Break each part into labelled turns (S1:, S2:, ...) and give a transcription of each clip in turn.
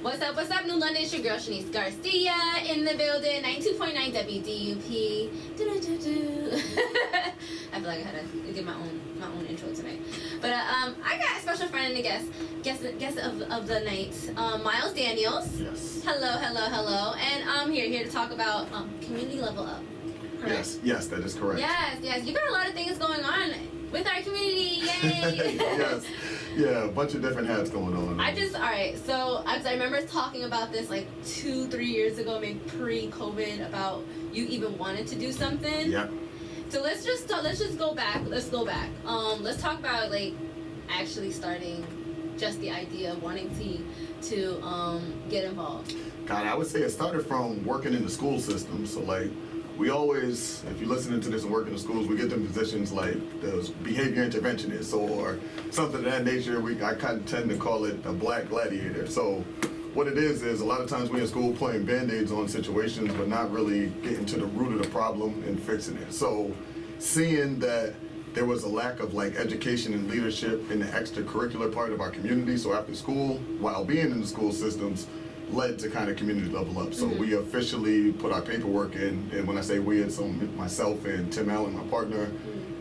S1: What's up, New London? It's your girl, Shanice Garcia, in the building, 92.9 WDUP. I feel like I had to give my own intro tonight. But I got a special friend and a guest of the night, Miles Daniels.
S2: Yes.
S1: Hello. And I'm here to talk about community level up. Correct?
S2: Yes, that is correct.
S1: Yes. You got a lot of things going on with our community. Yay!
S2: Yes. Yeah, a bunch of different hats going on.
S1: So I remember talking about this like 2-3 years ago, maybe pre-COVID, about you even wanted to do something.
S2: Yep.
S1: So let's just go back. Let's talk about like actually starting, just the idea of wanting to get involved.
S2: God, I would say it started from working in the school system. So like, we always, if you're listening to this and work in the schools, we get them positions like those behavior interventionists or something of that nature. I kind of tend to call it a black gladiator. So what it is a lot of times we in school playing band-aids on situations, but not really getting to the root of the problem and fixing it. So seeing that there was a lack of like education and leadership in the extracurricular part of our community, so after school, while being in the school systems, led to kind of community level up. So we officially put our paperwork in, and when I say we, it's myself and Tim Allen, my partner.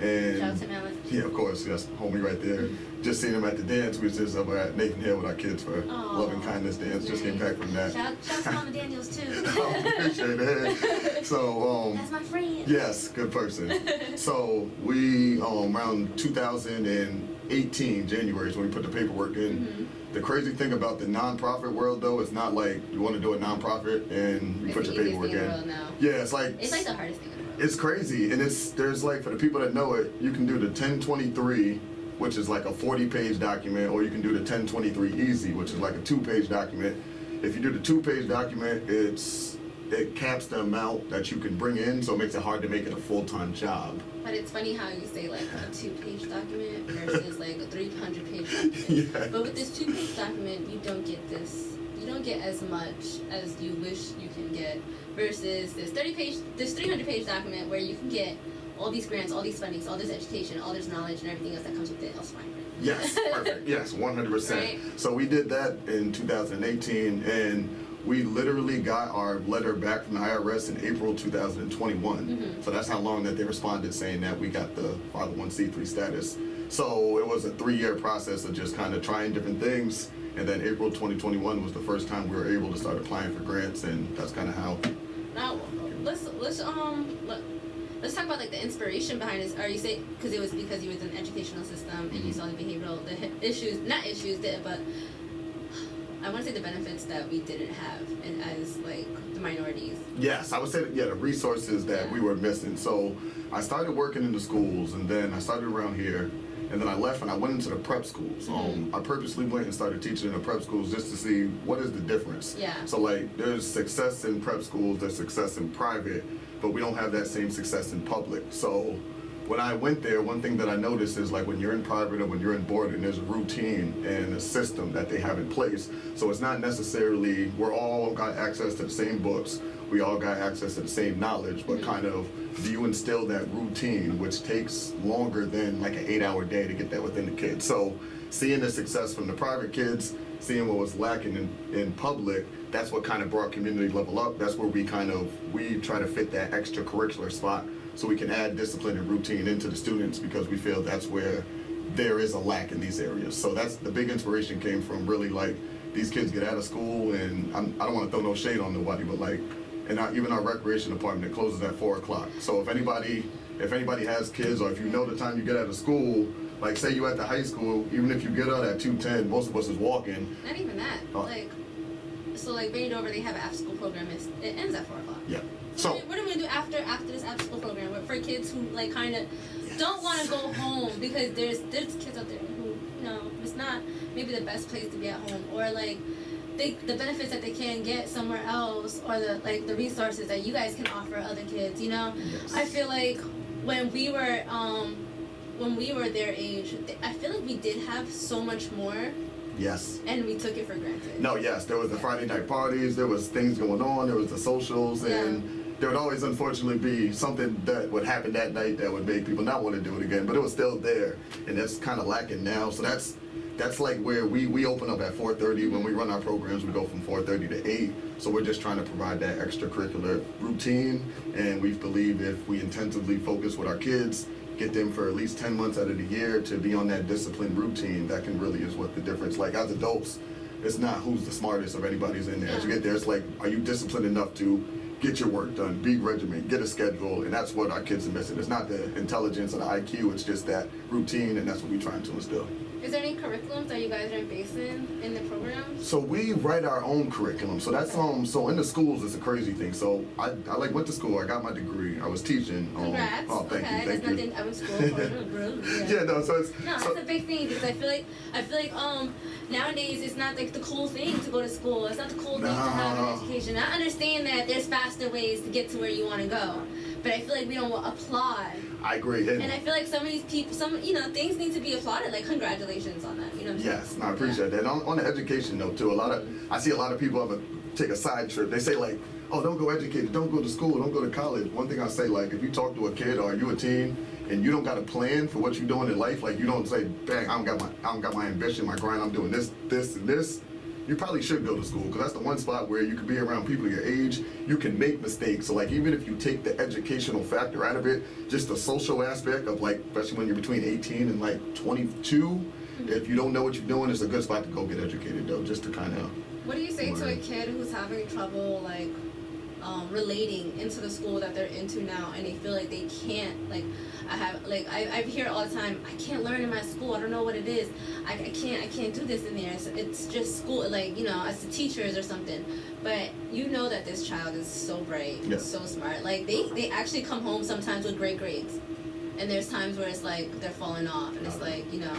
S2: And
S1: Shout out Tim Allen.
S2: Yeah, of course, yes, homie right there. Just seen him at the dance. We was just over at Nathan Hill with our kids for Love and Kindness dance. Just came back from that.
S1: Shout out to Mama Daniels too.
S2: Appreciate it. So
S1: that's my friend.
S2: Yes, good person. So we around 2018 January is when we put the paperwork in. The crazy thing about the nonprofit world, though, it's not like you want to do a nonprofit and you put your paperwork in. Yeah, it's like
S1: the hardest thing in the world.
S2: It's crazy, and there's like, for the people that know it, you can do the 1023, which is like a 40-page document, or you can do the 1023 Easy, which is like a 2-page document. If you do the 2-page document, it caps the amount that you can bring in, so it makes it hard to make it a full-time job.
S1: But it's funny how you say like a 2-page document versus like a 300-page document.
S2: Yeah.
S1: But with this 2-page document, you don't get as much as you wish you can get versus this 300-page document where you can get all these grants, all these fundings, all this education, all this knowledge and everything else that comes with it. Else fine.
S2: Yes, perfect. Yes, 100%. Right? So we did that in 2018, and we literally got our letter back from the IRS in April 2021. So that's how long that they responded saying that we got the 501c3 status. So it was a 3-year process of just kind of trying different things. And then April 2021 was the first time we were able to start applying for grants, and that's kind of how.
S1: Now, let's talk about like the inspiration behind this. Are you saying because it was because you was in the educational system and you saw the behavioral but I want to say the benefits that we didn't have, and as like the minorities. Yes,
S2: I would say that, the resources that we were missing. So I started working in the schools, and then I started around here, and then I left and I went into the prep schools. I purposely went and started teaching in the prep schools just to see what is the difference.
S1: Yeah.
S2: So like there's success in prep schools, there's success in private, but we don't have that same success in public. So when I went there, one thing that I noticed is like when you're in private or when you're in boarding, there's a routine and a system that they have in place. So it's not necessarily we're all got access to the same books, we all got access to the same knowledge, but kind of do you instill that routine, which takes longer than like an 8-hour day to get that within the kids. So seeing the success from the private kids, seeing what was lacking in public, that's what kind of brought community level up. That's where we try to fit that extracurricular spot so we can add discipline and routine into the students, because we feel that's where there is a lack in these areas. So that's the big inspiration came from really like these kids get out of school, and I don't want to throw no shade on nobody, but like, and even our recreation department, it closes at 4 o'clock. So if anybody has kids, or if you know the time you get out of school, like say you at the high school, even if you get out at 2:10, most of us is walking.
S1: Not even that. So Baindover, over, they have an after-school program. It ends at 4 o'clock.
S2: Yeah.
S1: So what are we gonna do after this after-school program for kids who like kind of don't want to go home, because there's kids out there who it's not maybe the best place to be at home, or like the benefits that they can get somewhere else, or the resources that you guys can offer other kids. Yes. I feel like when we were their age, I feel like we did have so much more.
S2: Yes.
S1: And we took it for granted.
S2: No, yes. There was the Friday night parties, there was things going on, there was the socials, and there would always unfortunately be something that would happen that night that would make people not want to do it again, but it was still there, and that's kind of lacking now. So that's that's like where we open up at 4:30. When we run our programs, we go from 4:30 to 8. So we're just trying to provide that extracurricular routine. And we believe if we intensively focus with our kids, get them for at least 10 months out of the year to be on that disciplined routine, that can really is what the difference. Like as adults, it's not who's the smartest of anybody's in there. As you get there, it's like, are you disciplined enough to get your work done, be regimented, get a schedule, and that's what our kids are missing. It's not the intelligence or the IQ, it's just that routine, and that's what we're trying to instill.
S1: Is there any curriculums that you guys are basing in the program?
S2: So we write our own curriculum. So that's so in the schools it's a crazy thing. So I like went to school. I got my degree. I was teaching.
S1: Congrats.
S2: Oh, thank you.
S1: That's nothing. I went to school for.
S2: Yeah, no. So it's
S1: that's a big thing because I feel like nowadays it's not like the cool thing to go to school. It's not the cool thing to have an education. I understand that there's faster ways to get to where you want to go, but I feel like we don't apply.
S2: I agree.
S1: And I feel like some of these people, things need to be applauded. Like congratulations on that. You know what I'm saying?
S2: Yes, no, I appreciate that. On the education note too, I see a lot of people take a side trip. They say like, oh, don't go educated, don't go to school, don't go to college. One thing I say, like, if you talk to a kid or you a teen and you don't got a plan for what you're doing in life, like you don't say, bang, I don't got my ambition, my grind, I'm doing this, and this. You probably should go to school because that's the one spot where you can be around people your age. You can make mistakes. So like even if you take the educational factor out of it, just the social aspect of like, especially when you're between 18 and like 22, if you don't know what you're doing, it's a good spot to go get educated though, just to kind of.
S1: What do you say to a kid who's having trouble like relating into the school that they're into now, and they feel like they can't, like I hear all the time, I can't learn in my school, I don't know what it is, I can't do this in there, it's just school, like, you know, as the teachers or something, but you know that this child is so bright, so smart, like they actually come home sometimes with great grades, and there's times where it's like they're falling off, and it's like, you know,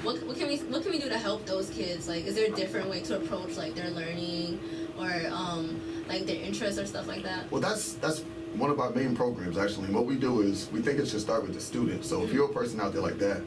S1: what can we do to help those kids? Like, is there a different way to approach like their learning or like their interests or stuff like that?
S2: Well, that's one of our main programs actually. And what we do is we think it should start with the student. So if you're a person out there like that,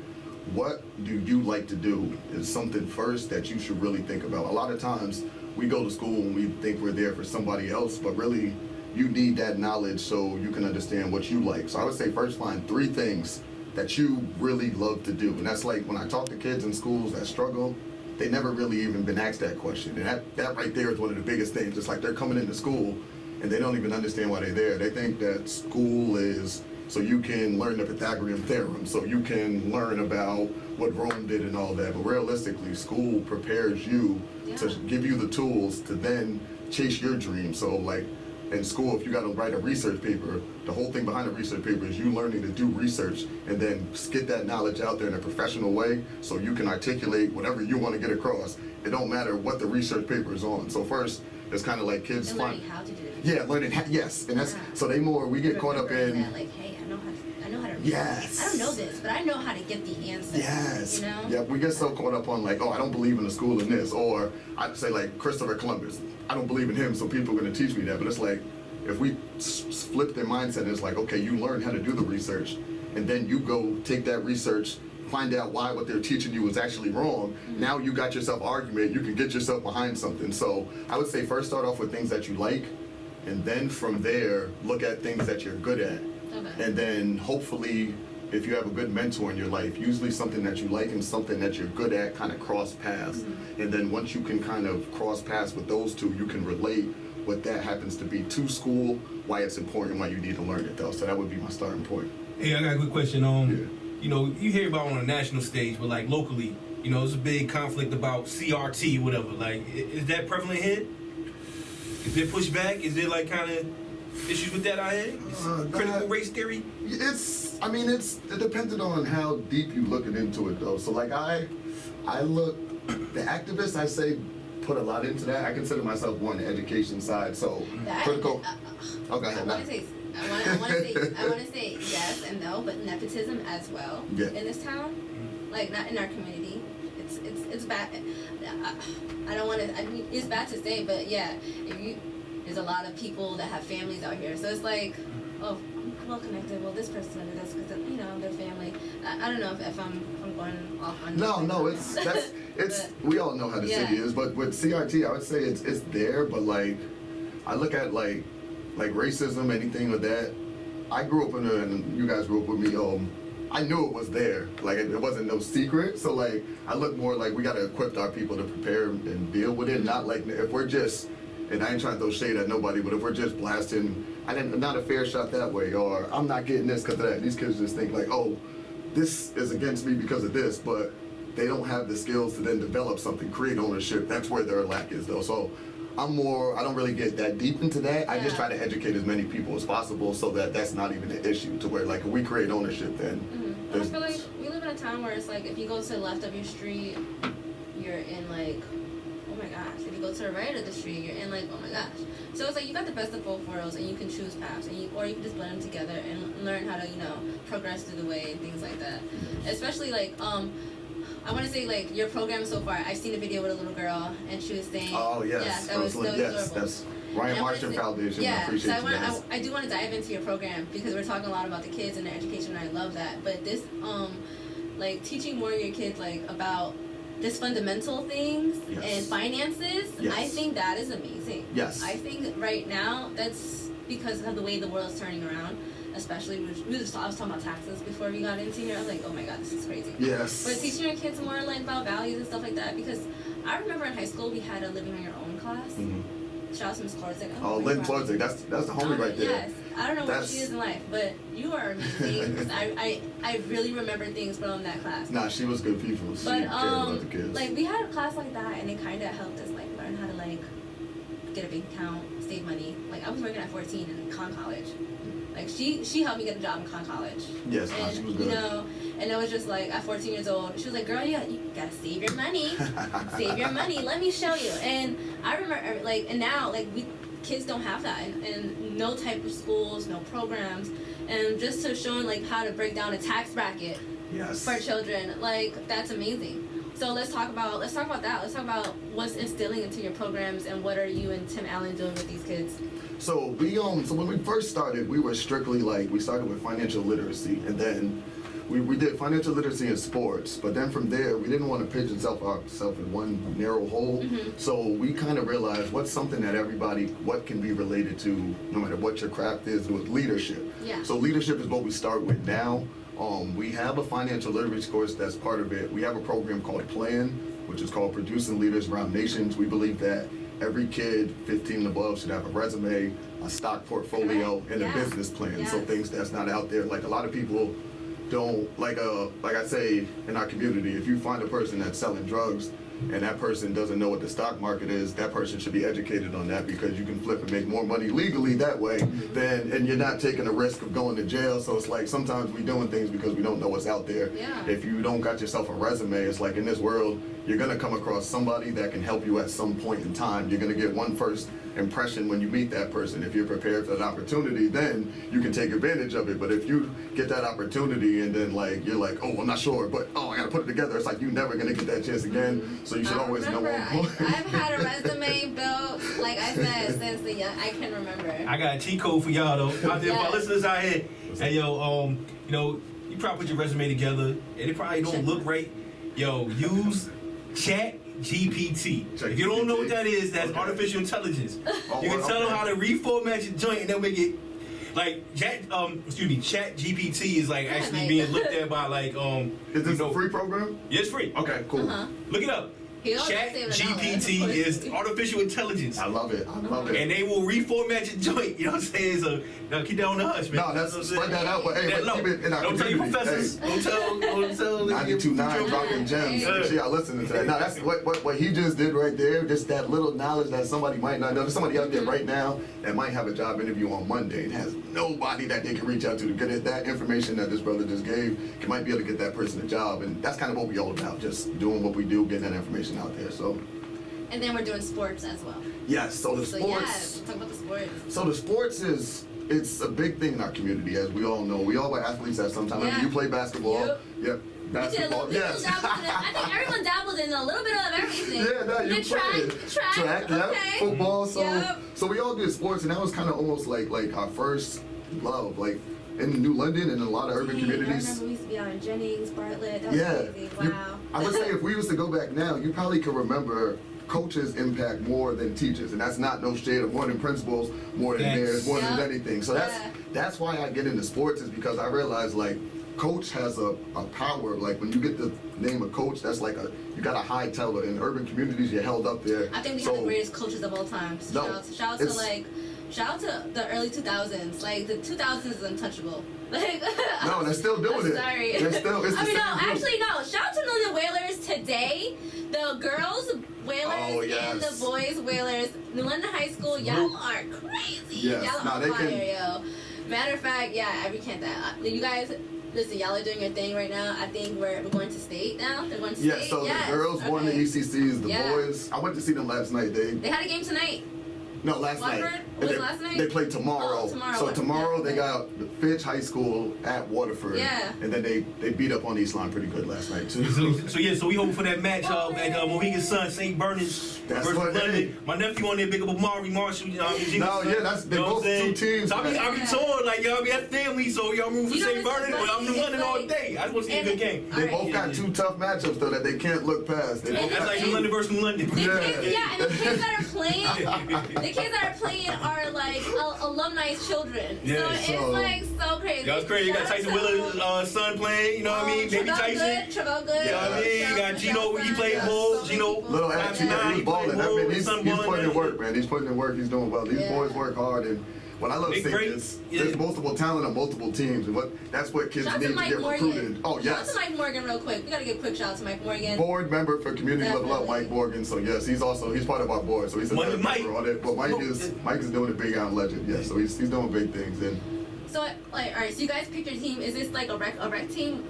S2: what do you like to do is something first that you should really think about. A lot of times we go to school and we think we're there for somebody else, but really you need that knowledge so you can understand what you like. So I would say first find 3 things that you really love to do. And that's like when I talk to kids in schools that struggle, they never really even been asked that question. And that right there is one of the biggest things. It's like they're coming into school and they don't even understand why they're there. They think that school is so you can learn the Pythagorean theorem, so you can learn about what Rome did and all that. But realistically, school prepares you to give you the tools to then chase your dream. So like in school, if you got to write a research paper, the whole thing behind the research paper is you learning to do research and then get that knowledge out there in a professional way so you can articulate whatever you want to get across. It don't matter what the research paper is on. So first, it's kind of like kids
S1: learning how to do it.
S2: Yeah, learning yes, and that's so we get caught up in
S1: that, like, hey, I know how to read.
S2: Yes.
S1: I don't know this, but I know how to get the answer.
S2: Yes.
S1: You know?
S2: Yeah, we get so caught up on like, oh, I don't believe in the school in this, or I'd say like Christopher Columbus, I don't believe in him, so people are going to teach me that. But it's like, if we flip their mindset, it's like, okay, you learn how to do the research, and then you go take that research, find out why what they're teaching you is actually wrong. Mm-hmm. Now you got yourself argument, you can get yourself behind something. So I would say first start off with things that you like, and then from there, look at things that you're good at. Okay. And then hopefully, if you have a good mentor in your life, usually something that you like and something that you're good at kind of cross paths. Mm-hmm. And then once you can kind of cross paths with those two, you can relate what that happens to be to school, why it's important, why you need to learn it though. So that would be my starting point.
S3: Hey, I got a good question. You know, you hear about on a national stage, but like locally, you know, there's a big conflict about CRT, whatever. Like, is that prevalent here? Is there pushback? Is there like kind of issues with that out here? Critical race theory?
S2: It depended on how deep you look into it though. So like I look, the activists I say put a lot into that. I consider myself more on the education side. So critical. Oh, go ahead.
S1: I want to say yes and no, but nepotism as well in this town, like not in our community. It's bad. I don't want to. I mean, it's bad to say, but yeah, there's a lot of people that have families out here, so it's like, oh, I'm well connected. Well, this person and this because you know their family. I don't know if I'm going off on.
S2: No, it's we all know how the city is, but with CRT, I would say it's there, but like I look at like racism, anything with that. I grew up and you guys grew up with me, I knew it was there. Like it wasn't no secret. So like I look more like we gotta equip our people to prepare and deal with it. Not like if we're just, and I ain't trying to throw shade at nobody, but if we're just blasting, not a fair shot that way, or I'm not getting this because of that. These kids just think like, oh, this is against me because of this, but they don't have the skills to then develop something, create ownership. That's where their lack is though. So I don't really get that deep into that. I just try to educate as many people as possible so that that's not even an issue to where like if we create ownership then.
S1: I feel like we live in a time where it's like if you go to the left of your street, you're in like, oh my gosh. If you go to the right of the street, you're in like, oh my gosh. So it's like you got the best of both worlds and you can choose paths or you can just blend them together and learn how to, progress through the way and things like that. Especially like, I want to say like your program so far. I've seen a video with a little girl and she was saying,
S2: "Oh yes,
S1: yeah, that was adorable."
S2: That's Ryan Martian Foundation.
S1: Yeah,
S2: I appreciate
S1: so I do want to dive into your program because we're talking a lot about the kids and their education. And I love that, but this like teaching more of your kids like about just fundamental things and finances.
S2: Yes.
S1: I think that is amazing.
S2: Yes,
S1: I think right now that's because of the way the world is turning around. Especially, I was talking about taxes before we got into here. I was like, oh my god, this is crazy.
S2: Yes.
S1: But teaching your kids more like about values and stuff like that, because I remember in high school we had a living on your own class. Mm-hmm. Shout out to Miss Klorzik.
S2: Oh, Lynn Klorzik, that's the homie right there.
S1: Yes, I don't know what she is in life, but you are amazing. Because I really remember things from that class.
S2: Nah, she was good people. She cared about the kids.
S1: Like we had a class like that, and it kind of helped us like learn how to like get a bank account, save money. Like I was working at 14 in college. Like she helped me get a job in college.
S2: Yes,
S1: and,
S2: she was good.
S1: And it was just like at 14 years old, she was like, "Girl, you gotta save your money, save your money. Let me show you." And I remember like, and now like kids don't have that, and no type of schools, no programs, and just to showing like how to break down a tax bracket for children, like that's amazing. So let's talk about that. Let's talk about what's instilling into your programs and what are you and Tim Allen doing with these kids.
S2: So so when we first started, we were strictly like we started with financial literacy, and then we did financial literacy in sports. But then from there, we didn't want to pigeonhole ourselves in one narrow hole. Mm-hmm. So we kind of realized what's something that what can be related to, no matter what your craft is, with leadership.
S1: Yeah.
S2: So leadership is what we start with now. We have a financial literacy course that's part of it. We have a program called PLAN, which is called Producing Leaders Around Nations. We believe that every kid 15 and above should have a resume, a stock portfolio, and a business plan. So things that's not out there. Like a lot of people don't, like I say in our community, if you find a person that's selling drugs and that person doesn't know what the stock market is, that person should be educated on that because you can flip and make more money legally that way and you're not taking the risk of going to jail. So it's like sometimes we doing things because we don't know what's out there.
S1: Yeah.
S2: If you don't got yourself a resume, it's like in this world, you're going to come across somebody that can help you at some point in time. You're going to get one first impression when you meet that person. If you're prepared for that opportunity, then you can take advantage of it. But if you get that opportunity and then like you're like, oh, I'm not sure, but I gotta put it together, it's like you're never gonna get that chance again. So you should always know.
S1: I've had a resume built, like I said, since I can remember.
S3: I got a cheat code for y'all though. Out there, for our listeners out here, hey yo, you probably put your resume together and it probably don't look right. Yo, use Chat GPT. If you don't know what that is, that's artificial intelligence. You can tell them how to reformat your joint and they'll make it like Chat GPT is like actually being looked at by like
S2: Is this a free program?
S3: Yeah, it's free.
S2: Okay, cool.
S3: Look it up. Chat GPT is artificial intelligence.
S2: I love it.
S3: And they will reformat your joint. You know what I'm saying? So now keep that on the hush, man.
S2: No, that's spread that out. But hey, keep it in our
S3: don't tell your professors. Hey. Don't tell
S2: 92.9 dropping gems. Make sure y'all listening to that. Now that's what he just did right there. Just that little knowledge that somebody might not know. There's somebody out there right now that might have a job interview on Monday and has nobody that they can reach out to get that information that this brother just gave. Might be able to get that person a job, and that's kind of what we all about. Just doing what we do, getting that information out there. So.
S1: And then we're doing sports as well.
S2: Yes. So the sports.
S1: Yes, talk about the sports.
S2: So the sports it's a big thing in our community, as we all know. We all are athletes at some time.
S1: Yeah.
S2: I mean, you play basketball. Yep. Basketball. Yes.
S1: I think everyone dabbled in a little bit of everything.
S2: Yeah, no, you
S1: track.
S2: Yep.
S1: Okay.
S2: Football. So we all did sports, and that was kind of almost like our first love, like in New London and a lot of urban communities.
S1: I remember we used to be out in Jennings, Bartlett. That was crazy. Wow.
S2: I would say if we used to go back now, you probably could remember coaches impact more than teachers, and that's not no shade of more than principals, more than theirs, more than anything. So that's why I get into sports, is because I realize like coach has a power. Like when you get the name of coach, that's like you got a high title. In urban communities, you're held up there.
S1: I think we have the greatest coaches of all time. So shout out to the early 2000s. Like the 2000s is untouchable. Like
S2: no, they're still doing it.
S1: Sorry.
S2: They're still. It's
S1: no. Shout out to the Whalers today. The girls Whalers and the boys Whalers. New London High School, y'all are crazy.
S2: Yes.
S1: Y'all are on fire, yo. Matter of fact, yeah, I recant that. You guys, listen, y'all are doing your thing right now. I think we're going to state now. They're going to state.
S2: Yeah, so the girls won the ECCs. The boys, I went to see them last night.
S1: They had a game tonight.
S2: No, last
S1: Watford?
S2: night.
S1: Was it last night?
S2: They play tomorrow. So tomorrow they got the Fitch High School at Waterford.
S1: Yeah.
S2: And then they beat up on East Line pretty good last night too.
S3: So we hope for that match at Mohegan Sun, St. Bernard's versus London. My nephew on there, big up Amari Marshall. You know,
S2: they both two teams.
S3: So I be torn, like y'all be that family. So y'all root for St. Bernard. Well, I'm the London all day. I just want to see a good game.
S2: They both got two tough matchups though that they can't look past.
S3: That's like New London versus New London.
S1: And the kids that are playing are like alumni's children.
S3: Yeah,
S1: so it's like so crazy.
S3: That's crazy. You got Tyson Willer's son playing, you know what I mean? Baby Tyson.
S1: Trevell Good.
S3: You know what I mean? You got Gino, he played ball. Gino,
S2: little action, he's balling. He's putting in work, man. He's putting in work. He's doing well. These boys work hard, and what I love seeing is there's multiple talent on multiple teams, and that's what kids need to get recruited. Oh yes.
S1: Shout out to Mike Morgan real quick. We gotta give a quick shout out to Mike Morgan.
S2: Board member for Community Level Up, Mike Morgan. So yes, he's part of our board. So he's another member on it. But Mike is doing a big out legend. Yes, so he's doing big things. And
S1: so like, all right. So you guys picked your team. Is this like a rec team?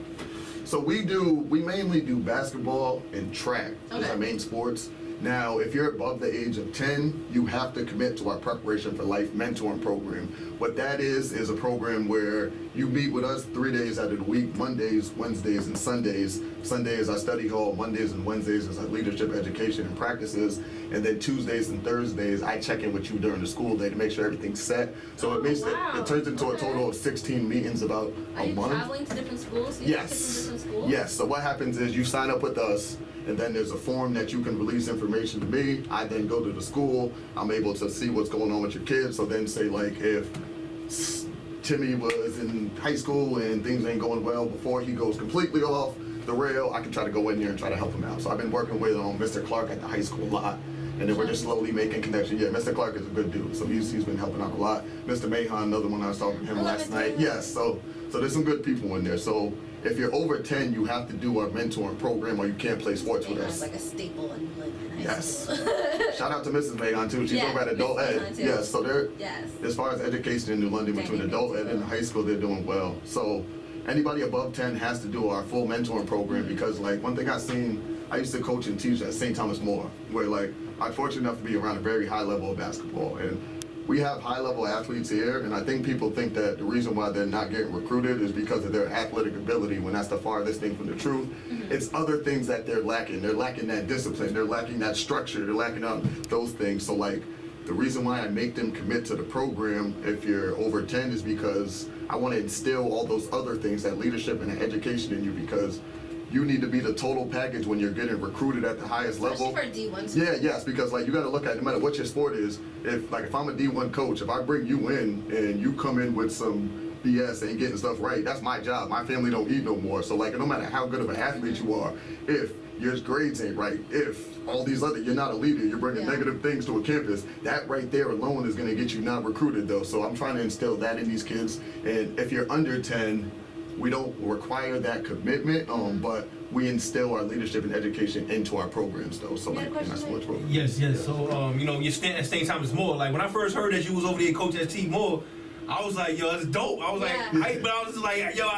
S2: So we mainly do basketball and track as our main sports. Now, if you're above the age of 10, you have to commit to our Preparation for Life mentoring program. What that is a program where you meet with us 3 days out of the week, Mondays, Wednesdays, and Sundays. Sunday is our study hall, Mondays and Wednesdays is our leadership education and practices, and then Tuesdays and Thursdays, I check in with you during the school day to make sure everything's set. So it turns into a total of 16 meetings about a month.
S1: Are you traveling to different schools?
S2: Yes. Yes, so what happens is you sign up with us, and then there's a form that you can release information to me. I then go to the school. I'm able to see what's going on with your kids. So then say like if Timmy was in high school and things ain't going well before he goes completely off the rail, I can try to go in there and try to help him out. So I've been working with Mr. Clark at the high school a lot. And then we're just slowly making connections. Yeah, Mr. Clark is a good dude. So he's been helping out a lot. Mr. Mahan, another one I was talking to him last night. Yes, so there's some good people in there. So if you're over 10, you have to do our mentoring program or you can't play sports with us.
S1: Like a staple in high school.
S2: Shout out to Mrs. Mahan too. She's over at Adult Ed. Yes, so they're, as far as education in New London between Adult Ed and high school, they're doing well. So anybody above 10 has to do our full mentoring program because like one thing I've seen, I used to coach and teach at St. Thomas More, where like I'm fortunate enough to be around a very high level of basketball. And we have high-level athletes here, and I think people think that the reason why they're not getting recruited is because of their athletic ability, when that's the farthest thing from the truth. It's other things that they're lacking. They're lacking that discipline. They're lacking that structure. They're lacking on those things. So, like, the reason why I make them commit to the program if you're over 10 is because I want to instill all those other things, that leadership and education in you, because you need to be the total package when you're getting recruited at the highest level.
S1: Especially for D1 schools.
S2: Yeah, yes, because like you got to look at no matter what your sport is. If I'm a D1 coach, if I bring you in and you come in with some BS and getting stuff right, that's my job. My family don't eat no more. So like no matter how good of an athlete you are, if your grades ain't right, if all these other, you're not a leader, you're bringing negative things to a campus, that right there alone is going to get you not recruited though. So I'm trying to instill that in these kids. And if you're under 10, we don't require that commitment, but we instill our leadership and education into our programs, though. So, like, in our sports program.
S3: Yes. So, you're at St. Thomas More. Like, when I first heard that you was over there coaching at T Moore, I was like, yo, that's dope. I was like, but I was just like, yo,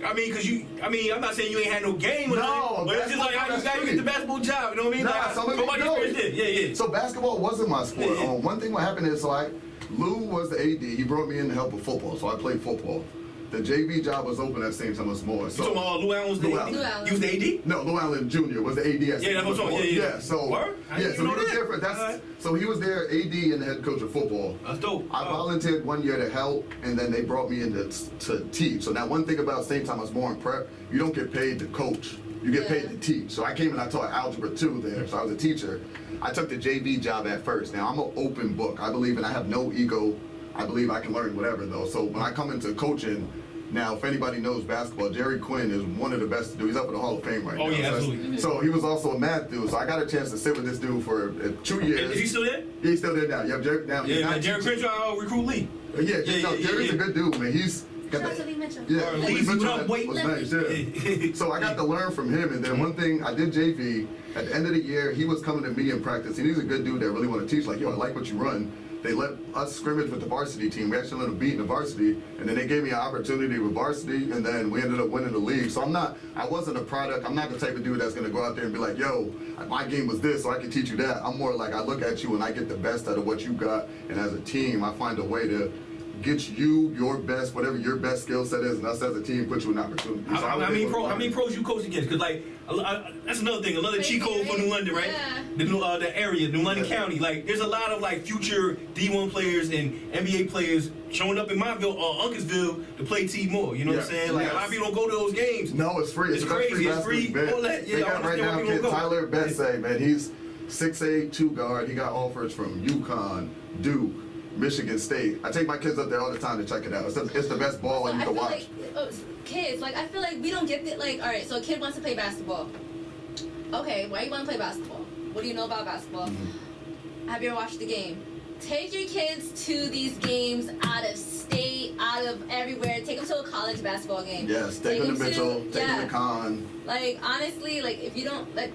S3: I'm not saying you ain't had no game or nothing, but it's just like, how you get the basketball job, you know what I mean?
S2: So basketball wasn't my sport. One thing what happened is, Lou was the AD. He brought me in to help with football, so I played football. The JV job was open at St. Thomas More. So
S3: you talking about Lou Allen was the AD? You was the AD?
S2: No, Lou Allen Jr. was the AD at St. Thomas More. Yeah, so he was different. So he was there AD and the head coach of football.
S3: That's dope.
S2: I volunteered 1 year to help, and then they brought me in to teach. So now one thing about St. Thomas More in prep, you don't get paid to coach. You get paid to teach. So I came and I taught Algebra 2 there, so I was a teacher. I took the JV job at first. Now I'm an open book. I believe, and I have no ego. I believe I can learn whatever though. So when I come into coaching, Now, if anybody knows basketball, Jerry Quinn is one of the best dudes. He's up in the Hall of Fame right now.
S3: Oh, yeah,
S2: So
S3: absolutely.
S2: So he was also a math dude. So I got a chance to sit with this dude for 2 years.
S3: Is he still there?
S2: Yeah, he's still there now. Yeah, Jerry, now,
S3: Yeah, man. Jerry Crenshaw recruit Lee.
S2: Jerry's a good dude, man. He's got
S1: Shout out to
S2: that.
S1: Lee Mitchell.
S2: Yeah,
S3: Lee
S2: Lee Mitchell
S3: Mitchell, wait.
S2: was nice, yeah. So I got to learn from him, and then one thing I did JV. At the end of the year, he was coming to me in practice, and he's a good dude that really want to teach. Like, yo, I like what you run. They let us scrimmage with the varsity team. We actually let them beat in the varsity, and then they gave me an opportunity with varsity, and then we ended up winning the league. So I wasn't a product. I'm not the type of dude that's gonna go out there and be like, yo, my game was this, so I can teach you that. I'm more like, I look at you and I get the best out of what you got, and as a team, I find a way to get you your best, whatever your best skill set is, and us as a team put you in opportunity. So
S3: How many pros you coach against? Because like that's another thing, another cheat code for New London, right?
S1: Yeah.
S3: The area, New London County. Like there's a lot of like future D1 players and NBA players showing up in myville or Uncasville to play T-Moore. You know what I'm saying? Like a lot of people don't go to those games.
S2: No, it's free.
S3: It's crazy. It's free. All that. Yeah,
S2: they got right now kid Tyler Betsay, man. He's 6'8", 2 guard. He got offers from UConn, Duke, Michigan State. I take my kids up there all the time to check it out. It's the best ball you can watch.
S1: Kids, like I feel like we don't get it. Like, all right, so a kid wants to play basketball. Okay, why you want to play basketball? What do you know about basketball?
S2: Mm-hmm.
S1: Have you ever watched the game? Take your kids to these games out of state, out of everywhere. Take them to a college basketball game.
S2: Yes, take them to Mitchell, take them to Con.
S1: Like honestly, like if you don't like.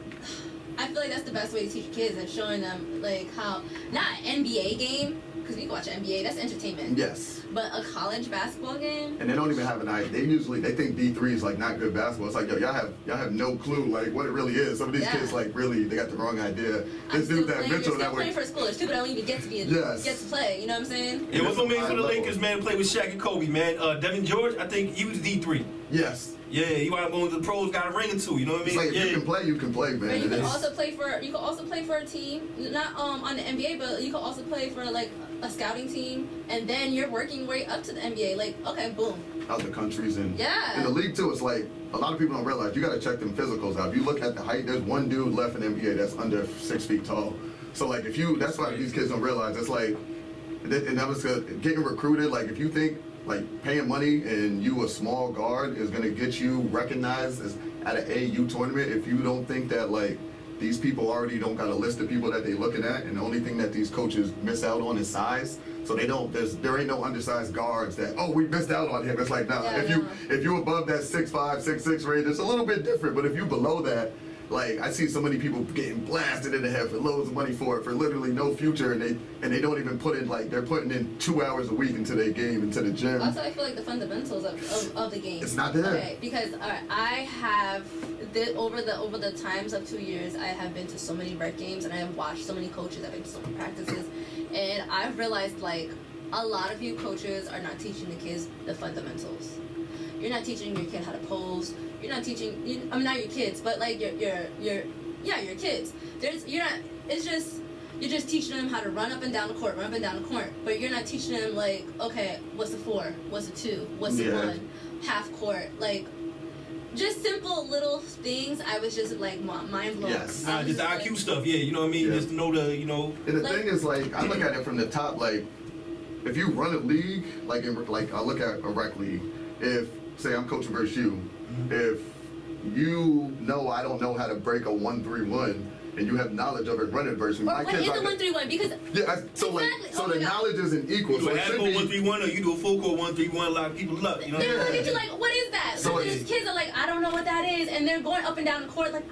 S1: I feel like that's the best way to teach kids and showing them like how not an NBA game because you can watch NBA, that's entertainment.
S2: Yes.
S1: But a college basketball game.
S2: And they don't even have an idea. They think D3 is like not good basketball. It's like yo, y'all have no clue like what it really is. Some of these kids like really they got the wrong idea. This dude that Mitchell that
S1: playing for school. There's people that don't even get to get to play. You know what I'm saying?
S3: Yeah, what's my man for the Lakers, man? Play with Shaq and Kobe, man. Devin George, I think he was D3.
S2: Yes.
S3: Yeah, he wound up going to the pros, got a ring or two. You know what I mean?
S2: It's like if you can play, man.
S1: But you can also play for a team, not on the NBA, but you can also play for like a scouting team, and then you're working your way up to the NBA. Like, okay, boom.
S2: Other countries and
S1: yeah.
S2: In the league too, it's like a lot of people don't realize you got to check them physicals out. If you look at the height, there's one dude left in the NBA that's under 6 feet tall. So like that's why these kids don't realize it's like, and that was getting recruited. Like if you think like paying money and you a small guard is gonna get you recognized as at an AU tournament, if you don't think that like these people already don't got a list of people that they looking at, and the only thing that these coaches miss out on is size. So there ain't no undersized guards that we missed out on him. It's like if you above that 6'5", 6'6" range, it's a little bit different. But if you below that, like I see so many people getting blasted in the head for loads of money for literally no future, and they don't even put in like they're putting in 2 hours a week into their game, into the gym.
S1: Also, I feel like the fundamentals of the game.
S2: It's not there.
S1: Okay, because I have over the times of 2 years, I have been to so many rec games and I have watched so many coaches. I've been to so many practices, and I've realized like a lot of you coaches are not teaching the kids the fundamentals. You're not teaching your kid how to pose. You're not teaching. I'm not your kids, but like your kids. You're just teaching them how to run up and down the court, but you're not teaching them like, okay, what's the 4, what's the 2, what's the 1, half court, like just simple little things. I was just like mind blown.
S2: Yes.
S3: Just the IQ stuff, yeah. You know what I mean?
S2: Yeah.
S3: Just to know
S2: And the thing is, like, I look at it from the top. Like, if you run a league, like I look at a rec league. If say I'm coaching versus you, if you know I don't know how to break a 1-3-1, and you have knowledge of it running versus me.
S1: What is a 1-3-1? Because
S2: the knowledge isn't equal.
S3: You do a half court 1-3-1, or you do a full court 1-3-1. A lot of people love. You know.
S1: They're looking at you like, what is that? So these kids are like, I don't know what that is, and they're going up and down the court like.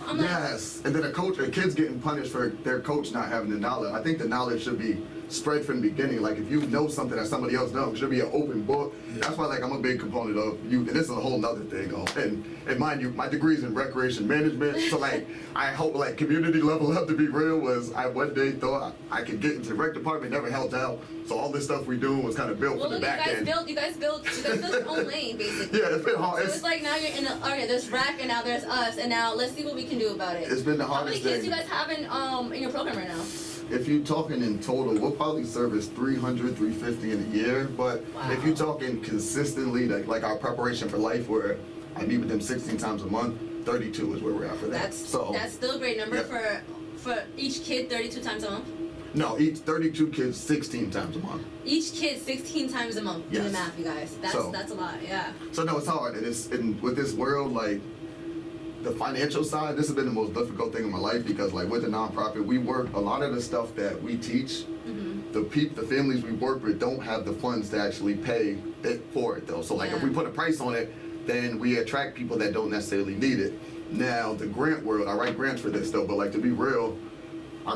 S1: I'm like,
S2: yes, and then a kid's getting punished for their coach not having the knowledge. I think the knowledge should be spread from the beginning. Like if you know something that somebody else knows, it should be an open book. That's why like I'm a big component of youth, and this is a whole nother thing. And mind you, my degree's in recreation management, so like I hope like community level up to be real was I one day thought I could get into the rec department, never helped out. So all this stuff we doing was kind of built for the back end.
S1: You guys built your own lane basically.
S2: Yeah, it's been hard.
S1: So it's like now you're in the there's rec and now there's us, and now let's see what we can do about it.
S2: It's been the hardest thing.
S1: How many kids you guys have in your program right now?
S2: If you're talking in total, we'll probably service 300, 350 in a year. But if you're talking consistently, like our preparation for life, where I meet with them 16 times a month, 32 is where we're at for that.
S1: That's still a great number for each kid, 32 times a month.
S2: No, each 32 kids 16 times a month.
S1: Each kid 16 times a month. Do
S2: Yes.
S1: the math, you guys. That's a lot. Yeah.
S2: So no, it's hard. And with this world, like the financial side, this has been the most difficult thing in my life because like with the nonprofit, we work a lot of the stuff that we teach. The families we work with don't have the funds to actually pay it for it though. So like if we put a price on it, then we attract people that don't necessarily need it. Now the grant world, I write grants for this though, but like to be real,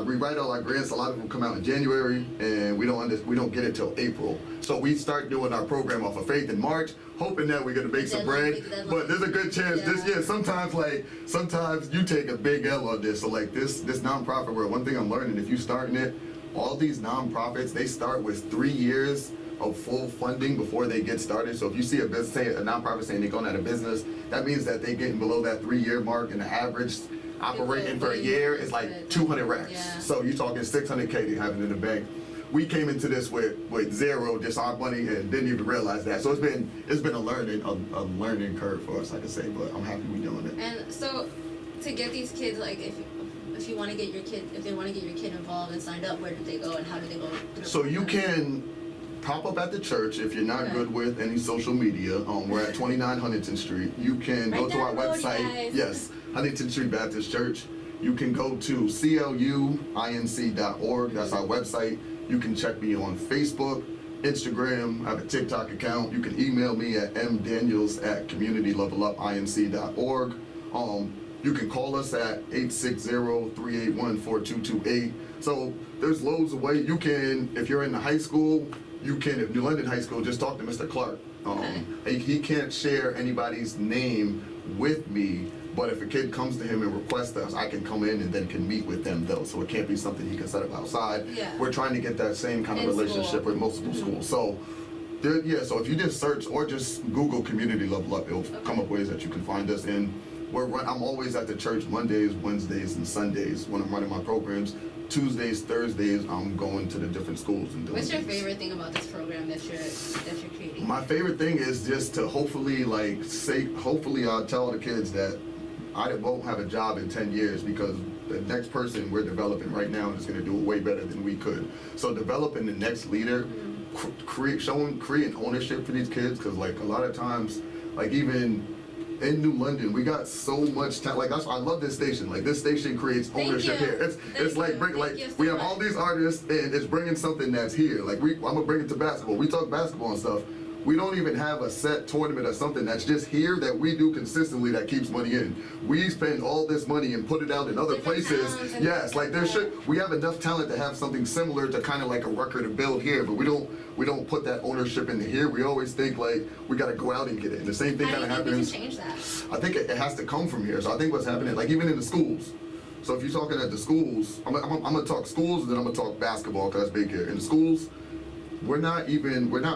S2: we write all our grants. A lot of them come out in January, and we don't get it till April. So we start doing our program off of faith in March, hoping that we're gonna make some bread. But there's a good chance this year. Sometimes you take a big L on this. So like this nonprofit world, one thing I'm learning, if you starting it, all these nonprofits, they start with 3 years of full funding before they get started. So if you see a business, say a nonprofit saying they're going out of business, that means that they're getting below that 3-year mark, and the average operating for a year is like 200 racks.
S1: Yeah.
S2: So you're talking 600K they having in the bank. We came into this with zero, just our money, and didn't even realize that. So it's been a learning curve for us, I could say, but I'm happy we're doing it.
S1: And so to get these kids, like if you want to get your kid, if they want to get your kid involved and signed up, where do they go and how do they go?
S2: So you can pop up at the church if you're not good with any social media. We're at 29 Huntington Street. You can go to our website. Yes, Huntington Street Baptist Church. You can go to cluinc.org. That's our website. You can check me on Facebook, Instagram. I have a TikTok account. You can email me at mdaniels@communitylevelupinc.org. You can call us at 860-381-4228. So there's loads of ways. You can, if you're in the high school, if New London High School, just talk to Mr. Clark. He can't share anybody's name with me, but if a kid comes to him and requests us, I can come in and then can meet with them though. So it can't be something he can set up outside.
S1: Yeah.
S2: We're trying to get that same kind of relationship with multiple schools. So so if you just search or just Google Community Level Up, it'll come up ways that you can find us. And I'm always at the church Mondays, Wednesdays, and Sundays when I'm running my programs. Tuesdays, Thursdays, I'm going to the different schools and doing
S1: What's your
S2: things.
S1: favorite thing about this program that you're creating?
S2: My favorite thing is just to hopefully I'll tell the kids that I won't have a job in 10 years because the next person we're developing right now is going to do it way better than we could. So developing the next leader, creating ownership for these kids, because like a lot of times, like even in New London, we got so much talent. Like I love this station. Like this station creates ownership here. It's like we have all these artists, and it's bringing something that's here. Like I'm gonna bring it to basketball. We talk basketball and stuff. We don't even have a set tournament or something that's just here that we do consistently that keeps money in. We spend all this money and put it out in other places. Yes, like we have enough talent to have something similar to kind of like a record to build here, but we don't put that ownership into here. We always think like we got to go out and get it. And the same thing kind of happens.
S1: How do you think we can change that?
S2: I think it has to come from here. So I think what's happening, like even in the schools. So if you're talking at the schools, I'm gonna talk schools and then I'm gonna talk basketball because that's big here. In the schools, we're not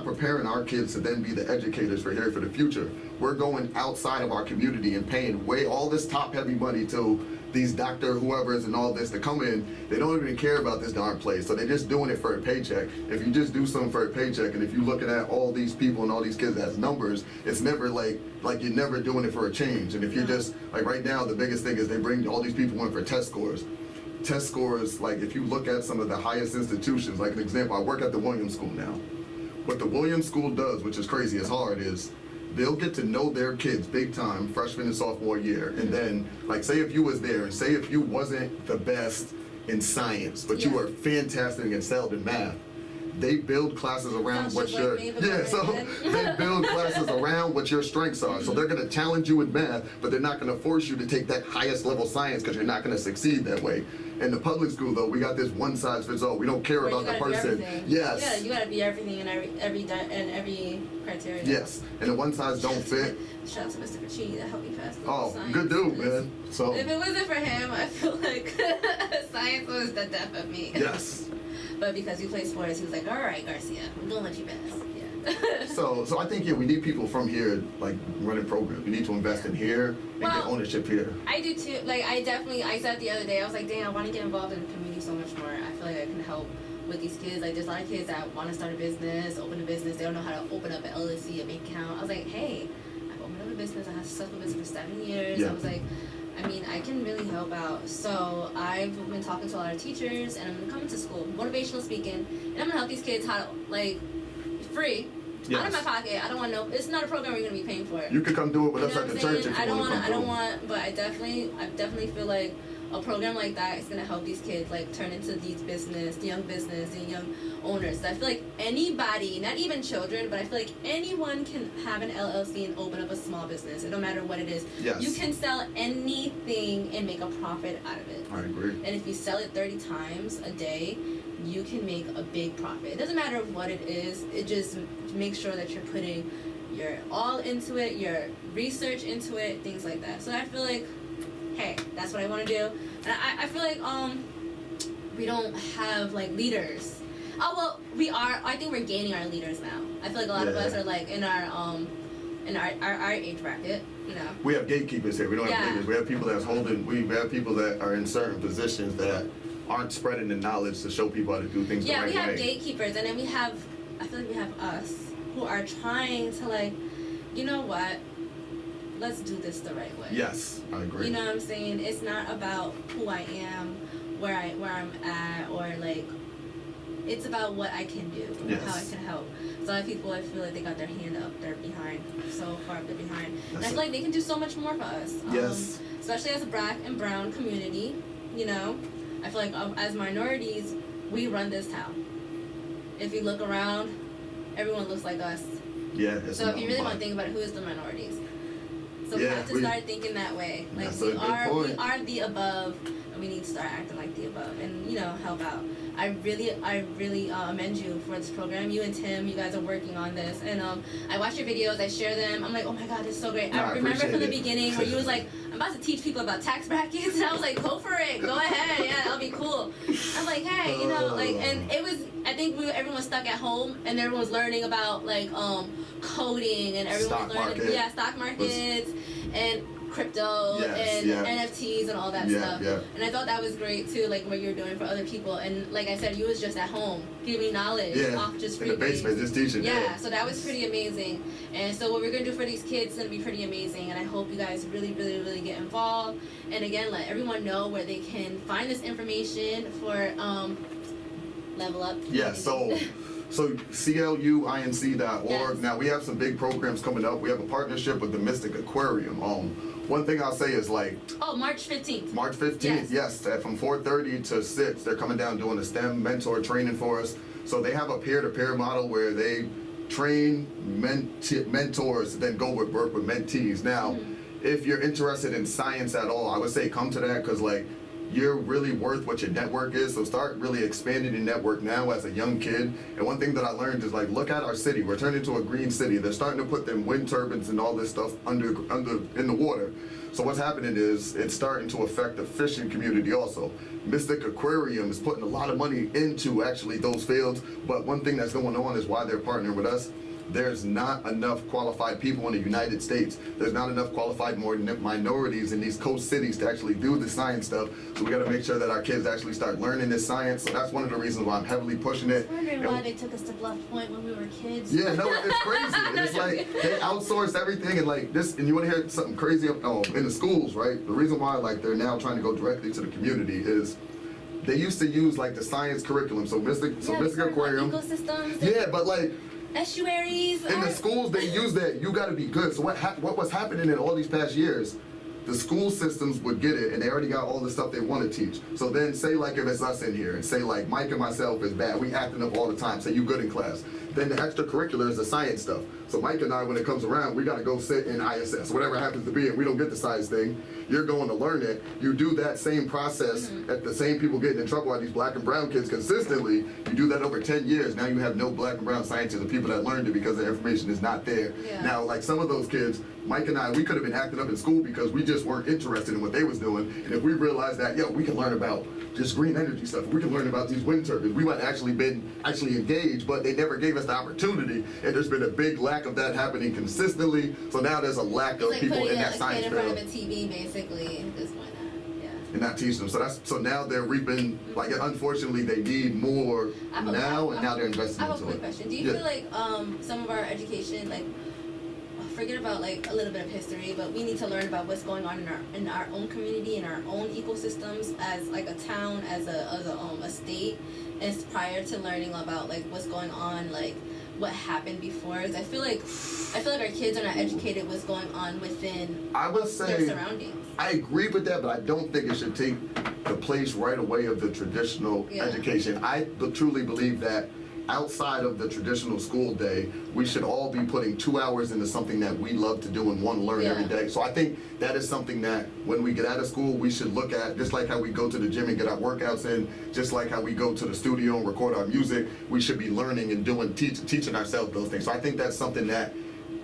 S2: preparing our kids to then be the educators for here for the future. We're going outside of our community and paying all this top heavy money to these doctor whoever's and all this to come in. They don't even care about this darn place, so they're just doing it for a paycheck. If you just do something for a paycheck, and if you're looking at all these people and all these kids as numbers, it's never like you're never doing it for a change. And if you're just like right now, the biggest thing is they bring all these people in for test scores. Test scores, like if you look at some of the highest institutions, like an example, I work at the Williams School now. What the Williams School does, which is crazy, it's hard, is they'll get to know their kids big time freshman and sophomore year. And then, like say if you was there, and say if you wasn't the best in science, but you were fantastic and excelled in math, they build classes around what your they build classes around what your strengths are. So they're going to challenge you in math, but they're not going to force you to take that highest level science because you're not going to succeed that way. In the public school, though, we got this one size fits all. We don't care about the person. Yes.
S1: Yeah, you gotta be everything in every criteria.
S2: Yes, and the one size don't fit.
S1: Shout out to Mr. Pacini that helped me pass the science.
S2: Good dude, man. So
S1: if it wasn't for him, I feel like science was the death of me.
S2: Yes.
S1: But because he plays sports, he was like, all right, Garcia, I'm gonna let you pass. Yeah.
S2: So I think we need people from here like running programs. We need to invest in here and get ownership here.
S1: I do too. Like I said the other day, I was like, dang, I want to get involved in the community so much more. I feel like I can help with these kids. Like there's a lot of kids that want to start a business, open a business. They don't know how to open up an LLC, a bank account. I was like, hey, I've opened up a business. I had a successful business for 7 years.
S2: Yeah.
S1: I was like, I mean, I can really help out. So I've been talking to a lot of teachers, and I'm gonna come into school, motivational speaking, and I'm gonna help these kids how to, like, free.
S2: Yes.
S1: Out of my pocket. I don't want no. It's not a program we're gonna be paying for.
S2: You could come do it with us
S1: know
S2: at the
S1: what I'm
S2: church
S1: saying?
S2: if you want to come
S1: I don't
S2: through.
S1: want. But I definitely feel like a program like that is gonna help these kids like turn into these young business and young owners. I feel like anybody, not even children, but I feel like anyone can have an LLC and open up a small business. No matter what it is,
S2: Yes.
S1: you can sell anything and make a profit out of it.
S2: I agree.
S1: And if you sell it 30 times a day, you can make a big profit. It doesn't matter what it is. It just makes sure that you're putting your all into it, your research into it, things like that. So I feel like, hey, that's what I want to do. And I feel like we don't have like leaders. Oh well, we are. I think we're gaining our leaders now. I feel like a lot of us are like in our age bracket. You know.
S2: We have gatekeepers here. We don't have leaders. We have people that's holding. We have people that are in certain positions that aren't spreading the knowledge to show people how to do things the right way.
S1: Yeah, we have gatekeepers, and then we have. I feel like we have us who are trying to like, you know what? Let's do this the right way.
S2: Yes, I agree.
S1: You know what I'm saying? It's not about who I am, where I'm at, or like, it's about what I can do,
S2: Yes.
S1: how I can help. So a lot of people, I feel like they got their hand up, they're behind, so far up, they're behind. And I feel like they can do so much more for us.
S2: Yes.
S1: Especially as a black and brown community, you know, I feel like as minorities, we run this town. If you look around, everyone looks like us.
S2: Yeah.
S1: So if you really want to think about it, who is the minorities? So we have to start thinking that way. Like we are the above, and we need to start acting like the above, and you know, help out. I really commend you for this program. You and Tim, you guys are working on this, and I watch your videos, I share them. I'm like, oh my god, it's so great. I remember from the beginning where you was like, I'm about to teach people about tax brackets, and I was like, go for it, go ahead, yeah, that'll be cool. I'm like, hey, you know, like, and it was. I think everyone was stuck at home, and everyone was learning about like coding, and everyone was learning, stock markets and crypto and NFTs and all that stuff. Yeah. And I thought that was great too, like what you're doing for other people. And like I said, you was just at home giving knowledge off just free
S2: in the basement, just teaching.
S1: Yeah, so that was pretty amazing. And so what we're gonna do for these kids is gonna be pretty amazing. And I hope you guys really get involved. And again, let everyone know where they can find this information for Level Up.
S2: Yeah, so CLUINC.org. Yes. Now we have some big programs coming up. We have a partnership with the Mystic Aquarium. One thing I'll say is like
S1: March 15th.
S2: March 15th, yes, from 4:30 to 6, they're coming down doing a STEM mentor training for us. So they have a peer-to-peer model where they train mentors, then go work with mentees. Now, if you're interested in science at all, I would say come to that because like you're really worth what your network is. So start really expanding your network now as a young kid. And one thing that I learned is like, look at our city. We're turning into a green city. They're starting to put them wind turbines and all this stuff under in the water. So what's happening is it's starting to affect the fishing community also. Mystic Aquarium is putting a lot of money into actually those fields. But one thing that's going on is why they're partnering with us. There's not enough qualified people in the United States. There's not enough qualified minorities in these coast cities to actually do the science stuff. So we got to make sure that our kids actually start learning this science. So that's one of the reasons why I'm heavily pushing it.
S1: I was wondering why they took us to Bluff Point when we were kids.
S2: Yeah, no, it's crazy. And it's like they outsourced everything and like this. And you want to hear something crazy? In the schools, right? The reason why like they're now trying to go directly to the community is they used to use like the science curriculum. So Mystic Aquarium.
S1: Ecosystems.
S2: Yeah, but like.
S1: Estuaries.
S2: In the schools, they use that. You got to be good. So what was happening in all these past years? The school systems would get it, and they already got all the stuff they want to teach. So then, say like if it's us in here, and say like Mike and myself is bad, we acting up all the time. Say you good in class. Then the extracurricular is the science stuff. So Mike and I, when it comes around, we got to go sit in ISS, whatever happens to be, and we don't get the science thing. You're going to learn it. You do that same process at the same people getting in trouble are these black and brown kids consistently. You do that over 10 years. Now you have no black and brown scientists and people that learned it because the information is not there. Yeah. Now, like some of those kids, Mike and I, we could have been acting up in school because we just weren't interested in what they was doing. And if we realized that, we can learn about just green energy stuff. We can learn about these wind turbines. We might actually been engaged, but they never gave us the opportunity. And there's been a big lack of that happening consistently. So now there's a lack of people in that science field.
S1: Like putting a kid in front of a TV, basically, at this point.
S2: And not teach them. So now they're reaping. Like unfortunately, they need more now, and now they're investing into it.
S1: I have a quick question. Do you feel like some of our education, like forget about like a little bit of history, but we need to learn about what's going on in our own community, in our own ecosystems, as like a town, as a state, and prior to learning about like what's going on, like what happened before. I feel like our kids are not educated what's going on within their surroundings.
S2: I agree with that, but I don't think it should take the place right away of the traditional education. I truly believe that outside of the traditional school day, we should all be putting 2 hours into something that we love to do and want to learn every day. So I think that is something that when we get out of school, we should look at, just like how we go to the gym and get our workouts in, just like how we go to the studio and record our music, we should be learning and teaching ourselves those things. So I think that's something that,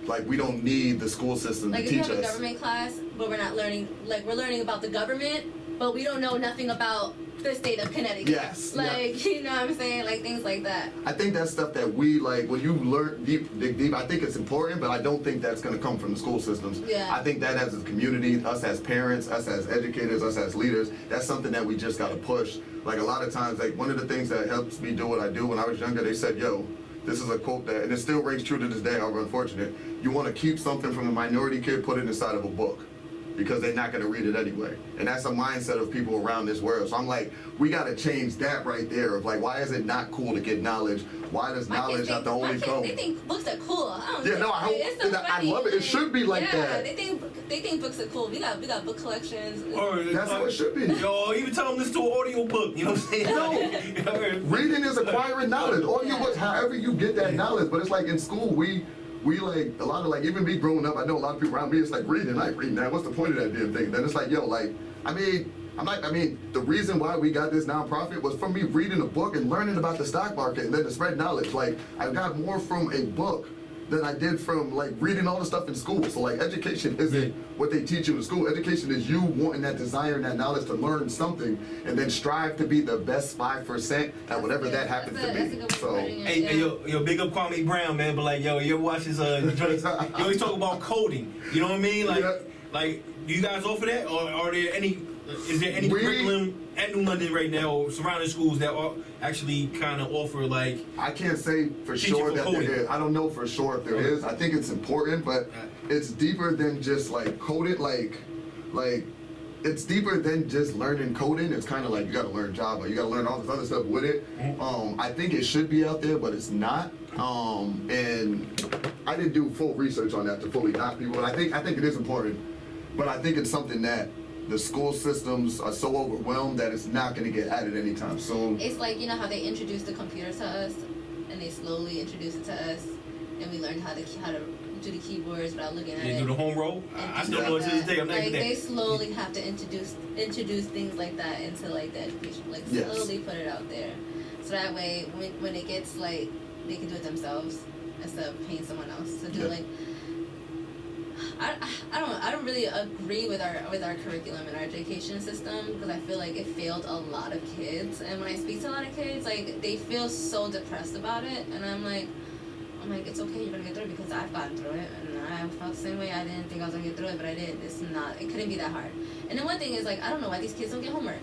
S2: like, we don't need the school system to teach us.
S1: Like if you have a government class, but we're not learning, like we're learning about the government, but we don't know nothing about the state of Connecticut.
S2: Yes.
S1: Like, you know what I'm saying? Like things like that.
S2: I think that's stuff that we, like, when you learn dig deep, I think it's important, but I don't think that's going to come from the school systems.
S1: Yeah.
S2: I think that as a community, us as parents, us as educators, us as leaders, that's something that we just got to push. Like a lot of times, like one of the things that helps me do what I do, when I was younger, they said, yo, this is a quote that, and it still rings true to this day, however unfortunate, you want to keep something from a minority kid, put it inside of a book, because they're not going to read it anyway. And that's a mindset of people around this world. So I'm like, we got to change that right there of like, why is it not cool to get knowledge? Why does knowledge have to only come?
S1: They think books are cool.
S2: I love it. It should be like that.
S1: They think books are cool. We got book collections.
S2: That's how it should be.
S3: Yo, even tell them listen to an audio book. You know what I'm saying?
S2: Reading is acquiring knowledge. Audio books, however you get that knowledge. But it's like in school, we like, a lot of, like, even me growing up, I know a lot of people around me, it's like reading that. What's the point of that damn thing? Then it's like, yo, like, the reason why we got this nonprofit was from me reading a book and learning about the stock market and then to spread knowledge. Like, I got more from a book than I did from, like, reading all the stuff in school. So, like, education isn't what they teach you in school. Education is you wanting that desire and that knowledge to learn something and then strive to be the best 5% at whatever that happens to be. So,
S3: hey, yo, big up Kwame Brown, man. But like, yo, you ever watch his joints? You always talk about coding. You know what I mean? Like, do you guys offer that, or are there any? Is there any curriculum at New London right now or surrounding schools that are actually kind of offer like?
S2: I can't say for sure that there is. I don't know for sure if there is. I think it's important, but it's deeper than just like coding. Like it's deeper than just learning coding. It's kind of like you got to learn Java. You got to learn all this other stuff with it. I think it should be out there, but it's not. And I didn't do full research on that to fully knock people. But I think it is important. But I think it's something that the school systems are so overwhelmed that it's not going to get added anytime soon.
S1: It's like, you know how they introduced the computer to us, and they slowly introduced it to us, and we learned how to do the keyboards without looking at it.
S3: They do the home roll. I still know it to this day. I'm
S1: like they slowly have to introduce things like that into like the education, like slowly put it out there, so that way when it gets like they can do it themselves instead of paying someone else to do it. Like I don't really agree with our curriculum and our education system, because I feel like it failed a lot of kids. And when I speak to a lot of kids, like they feel so depressed about it, and I'm like, it's okay, you're gonna get through it, because I've gotten through it, and I felt the same way. I didn't think I was gonna get through it, but I did. It couldn't be that hard. And then one thing is, like, I don't know why these kids don't get homework.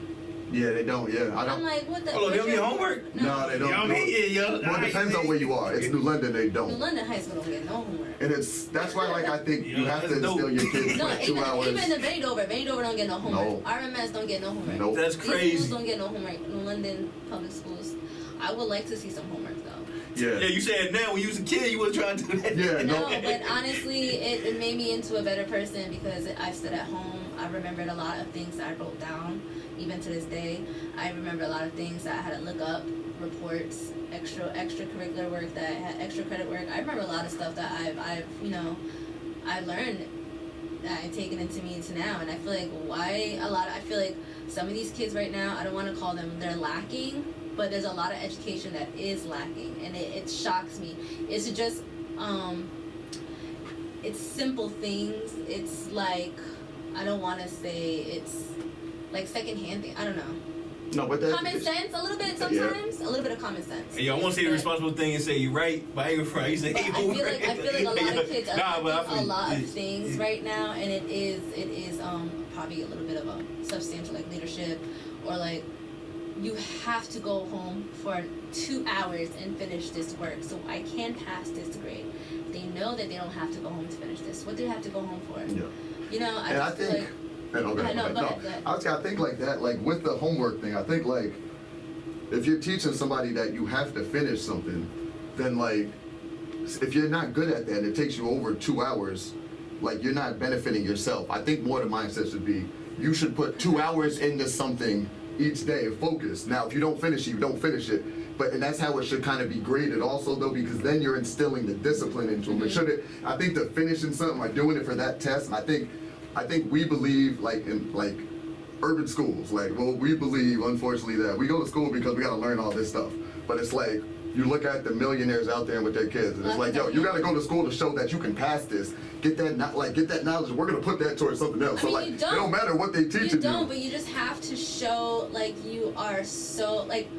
S2: Yeah, they don't. Yeah, I don't.
S1: I'm like, what the?
S3: Oh, they don't get homework?
S2: No, they don't.
S3: Well, it
S2: depends on where you are. It's New London, they don't.
S1: New London High School don't get no homework.
S2: And that's why, like, I think you have to instill your kids for 2 hours.
S1: Even the Vandover don't get no homework. RMS don't get no homework.
S2: Nope.
S3: That's crazy.
S1: These schools don't get no homework. New London public schools. I would like to see some homework though.
S2: Yeah.
S3: Yeah, you said now when you was a kid you were trying to do that.
S2: Yeah,
S1: no, but honestly, it made me into a better person, because I stood at home. I remembered a lot of things that I wrote down. Even to this day, I remember a lot of things that I had to look up, reports, extracurricular work, that I had extra credit work. I remember a lot of stuff that I've learned that I've taken into me to now. And I feel like I feel like some of these kids right now, I don't want to call them, they're lacking, but there's a lot of education that is lacking, and it shocks me. It's just it's simple things. It's like, I don't want to say it's like secondhand thing. I don't know.
S2: No, but that's
S1: common sense a little bit sometimes. A little bit of common sense.
S3: Yeah, I want to say the responsible thing and say you're right, but I ain't right. You say
S1: I feel like a lot of kids are a lot of things right now, and it is probably a little bit of a substantial, like, leadership, or like you have to go home for 2 hours and finish this work so I can pass this grade. They know that they don't have to go home to finish this. What do they have to go home for?
S2: Yeah.
S1: You know, I
S2: And
S1: just
S2: I
S1: feel
S2: think,
S1: like...
S2: go ahead. I think like that, like with the homework thing, I think like, if you're teaching somebody that you have to finish something, then like, if you're not good at that and it takes you over 2 hours, like you're not benefiting yourself. I think more the mindset should be, you should put 2 hours into something each day and focus. Now, if you don't finish it, you don't finish it. And that's how it should kind of be graded also though, because then you're instilling the discipline into them. Mm-hmm. I think the finishing something, like doing it for that test, and I think we believe like in like urban schools, like, well, we believe unfortunately that we go to school because we got to learn all this stuff. But it's like, you look at the millionaires out there with their kids, and it's like, yo, you got to go to school to show that you can pass this. Get that knowledge. We're gonna put that towards something else. So like, it don't matter what they teach you.
S1: But you just have to show like you are so like.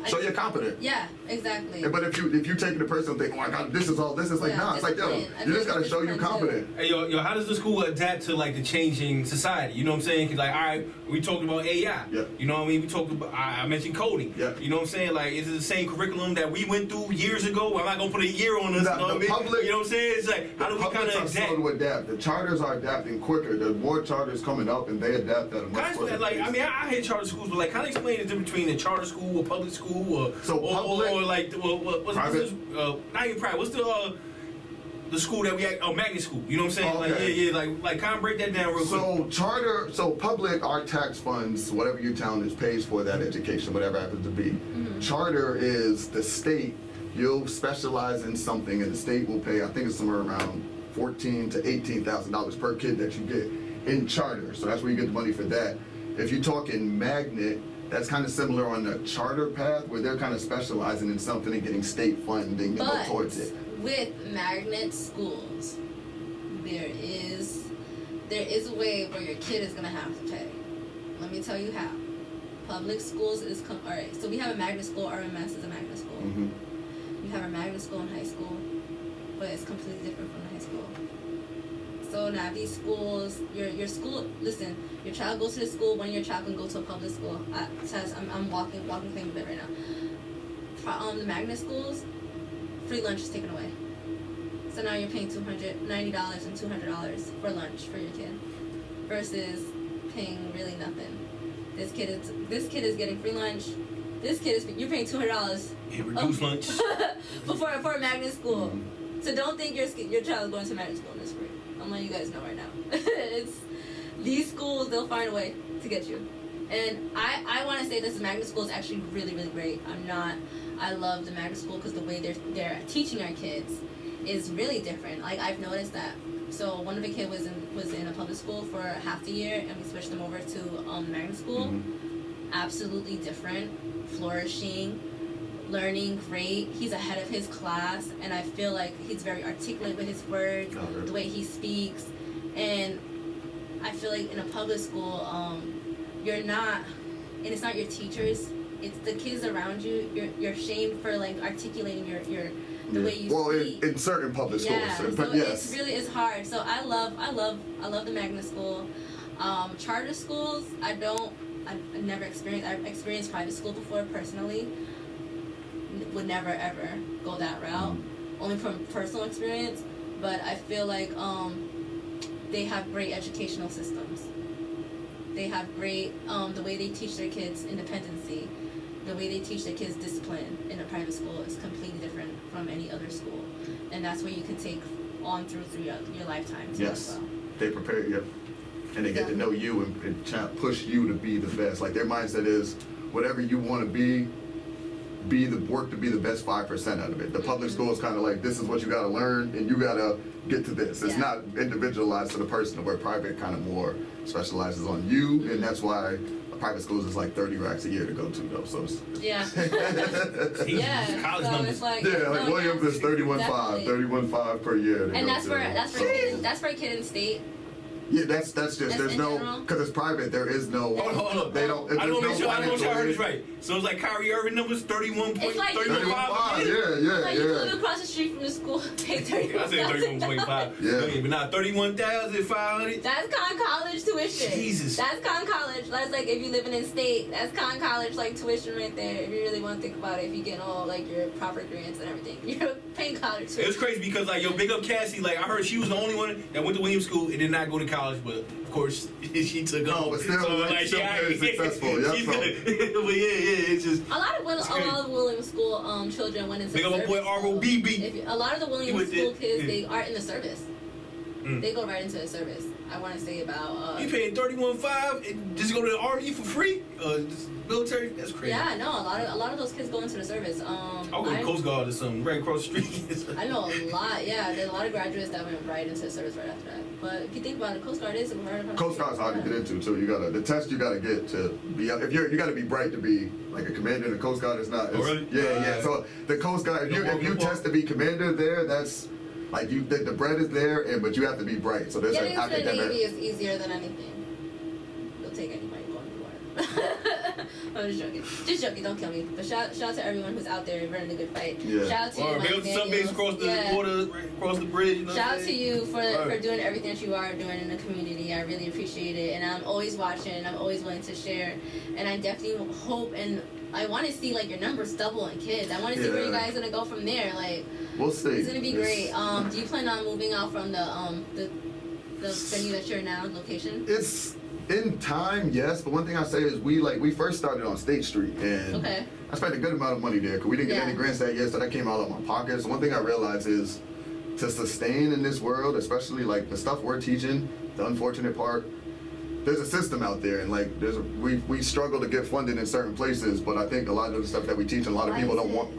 S2: So you're competent.
S1: Yeah, exactly.
S2: But if you take the person and think, oh my God, this is like, nah, it's like, yo, you just gotta show you're competent.
S3: Hey, yo, how does the school adapt to like the changing society? You know what I'm saying? Cause like, all right, we talked about AI.
S2: Yep.
S3: You know what I mean? We talked about, I mentioned coding.
S2: Yep.
S3: You know what I'm saying? Like, is it the same curriculum that we went through years ago? I'm not gonna put a year on us.
S2: Nah,
S3: you know what I mean?
S2: public,
S3: you know what I'm saying? It's like, how do we kind of adapt?
S2: Slow to adapt. The charters are adapting quicker. There's more charters coming up, and they adapt at a much quicker
S3: like,
S2: pace.
S3: I mean, I hate charter schools, but like, kind of explain the difference between a charter school or public school or what's
S2: private?
S3: Not even private. What's the school that we magnet school? You know what I'm saying?
S2: Okay.
S3: Like kind of break that down real quick.
S2: So public, our tax funds, whatever your town is, pays for that education, whatever happens to be.
S1: Mm-hmm.
S2: Charter is the state. You'll specialize in something, and the state will pay. I think it's somewhere around $14,000 to $18,000 per kid that you get in charter. So that's where you get the money for that. If you're talking magnet, that's kind of similar on the charter path, where they're kind of specializing in something and getting state funding to go towards it.
S1: With magnet schools, there is a way where your kid is gonna have to pay. Let me tell you how. Public schools is alright. So we have a magnet school. RMS is a magnet school.
S2: Mm-hmm.
S1: You have a magnet school in high school, but it's completely different from the high school. So now these schools, your school. Listen, your child goes to the school. When your child can go to a public school, I'm walking thing with it right now. The magnet schools, free lunch is taken away. So now you're paying $290 and $200 for lunch for your kid, versus paying really nothing. This kid is getting free lunch. You're paying $200.
S3: Reduced lunch
S1: for a magnet school. Mm-hmm. So don't think your child is going to magnet school and it's free. I'm letting you guys know right now. It's these schools, they'll find a way to get you. And I want to say this magnet school is actually really, really great. I love the magnet school because the way they're teaching our kids is really different. Like, I've noticed that. So one of the kids was in a public school for half the year, and we switched them over to magnet school. Mm-hmm. Absolutely different, flourishing, learning great. He's ahead of his class, and I feel like he's very articulate with his words, the way he speaks. And I feel like in a public school, you're not, and it's not your teachers, it's the kids around you. You're shamed for like articulating the way you speak.
S2: In certain public schools.
S1: So yes. It's hard. So I love the magnet school. Charter schools, I've never experienced. I've experienced private school before personally. Would never ever go that route, only from personal experience. But I feel like they have great educational systems. They have great the way they teach their kids independency, the way they teach their kids discipline in a private school is completely different from any other school, and that's where you can take on through your lifetime too.
S2: Yes,
S1: as well.
S2: They prepare you, and they get to know you and push you to be the best. Like their mindset is, whatever you want to be work to be the best 5% out of it. The public school is kind of like, this is what you got to learn, and you got to get to this. It's not individualized to the person, where private kind of more specializes on you, and that's why private schools is like 30 racks a year to go to, though. So it's
S3: college numbers.
S1: It's like,
S2: like Williams is 31.5 per year.
S1: And that's for a kid in state.
S2: Yeah, that's just
S1: That's
S2: there's
S1: in
S2: no
S1: general?
S2: because it's private. There is no.
S3: Hold up.
S2: They don't.
S3: I don't
S2: there's
S3: know
S2: no
S3: I don't know if y'all heard this
S2: financial
S3: right. So it's like Kyrie Irving numbers 31.5.
S1: It's like-
S2: 31.5, yeah,
S1: Like you live across the street from the school, pay
S3: I said 31.5
S2: Yeah.
S3: million, but not 31,500.
S1: That's Con College tuition.
S3: Jesus.
S1: That's Con College. That's like if you live in state. That's Con College like tuition right there. If you really want to think about it, if you get all like your proper grants and everything, you're paying college tuition.
S3: It was crazy because like yo, big up Cassie. Like I heard she was the only one that went to Williams School and did not go to college, but of course she took
S2: No,
S3: off.
S2: but still, like, still very successful. Yeah,
S3: she's
S2: so.
S3: good. But yeah, it's just.
S1: A lot of Williams School children went into
S3: Big up my
S1: service.
S3: boy ROBB.
S1: A lot of the
S3: He
S1: Williams
S3: went
S1: School
S3: there.
S1: kids,
S3: Yeah.
S1: they are in the service.
S3: Mm.
S1: They go right into the service. I want to say about.
S3: You paying 31.5 and just go to the army for free? Just military? That's crazy.
S1: Yeah, no, a lot of those kids go into the service.
S3: I'll go to Coast Guard or something right across the street.
S1: I know a lot. Yeah, there's a lot of graduates that went right into the service right after that. But if you think about it, Coast Guard is right across.
S2: Coast Guard's hard to get into too. You gotta the test you gotta get to be if you gotta be bright to be like a commander in the Coast Guard is not.
S3: Oh, really?
S2: Yeah. So the Coast Guard, if you test to be commander there, that's like the bread is there, but you have to be bright. So there's
S1: Getting
S2: like
S1: into the Navy
S2: academic.
S1: is easier than anything. You'll take anybody going to war. I'm just joking. Just joking. Don't kill me. But shout to everyone who's out there running a good fight.
S2: Yeah.
S1: Shout out to you,
S3: Or
S1: Mike
S3: big up to some base
S1: Daniels.
S3: across the
S1: Yeah.
S3: water, right across the bridge. You know
S1: Shout
S3: what
S1: out
S3: I'm
S1: to you for
S3: Right.
S1: doing everything that you are doing in the community. I really appreciate it, and I'm always watching. I'm always willing to share, and I definitely hope and I want to see like your numbers double in kids. I want to see where you
S2: Yeah.
S1: guys gonna go from there. Like
S2: We'll see.
S1: it's gonna be great. Do you plan on moving out from the venue that you're now location?
S2: It's in time, yes. But one thing I say is we first started on State Street, and
S1: Okay.
S2: I spent a good amount of money there because we didn't get
S1: Yeah.
S2: any grants that year, so that came out of my pocket. So one thing I realized is to sustain in this world, especially like the stuff we're teaching, the unfortunate part, there's a system out there, and like we struggle to get funded in certain places. But I think a lot of the stuff that we teach, and a lot of
S1: Why
S2: people
S1: is
S2: don't
S1: it?
S2: want.